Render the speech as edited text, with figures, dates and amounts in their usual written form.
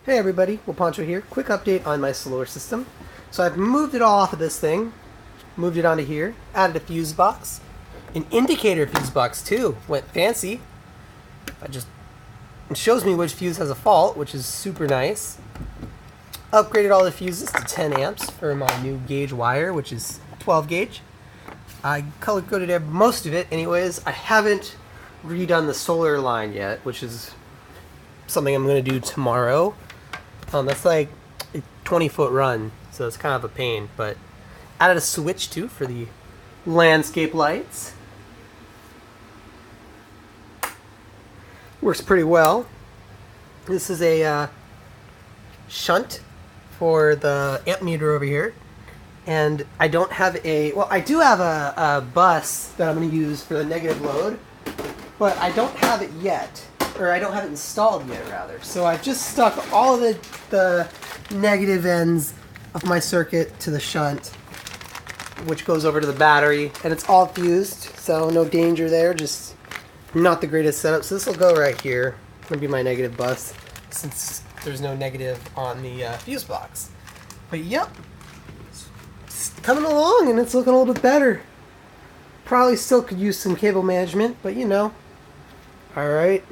Hey everybody, Will Poncho here. Quick update on my solar system. So I've moved it all off of this thing, moved it onto here, added a fuse box, an indicator fuse box too. Went fancy. It shows me which fuse has a fault, which is super nice. Upgraded all the fuses to 10 amps for my new gauge wire, which is 12 gauge. I color coded most of it anyways. I haven't redone the solar line yet, which is something I'm going to do tomorrow. That's like a 20-foot run, so it's kind of a pain, but added a switch too for the landscape lights. Works pretty well. This is a shunt for the amp meter over here, and I don't have I do have a bus that I'm going to use for the negative load, but I don't have it yet. Or I don't have it installed yet, rather. So I've just stuck all of the negative ends of my circuit to the shunt, which goes over to the battery, and it's all fused, so no danger there, just not the greatest setup. So this will go right here. It's going to be my negative bus, since there's no negative on the fuse box. But yep, it's coming along, and it's looking a little bit better. Probably still could use some cable management, but you know. Alright.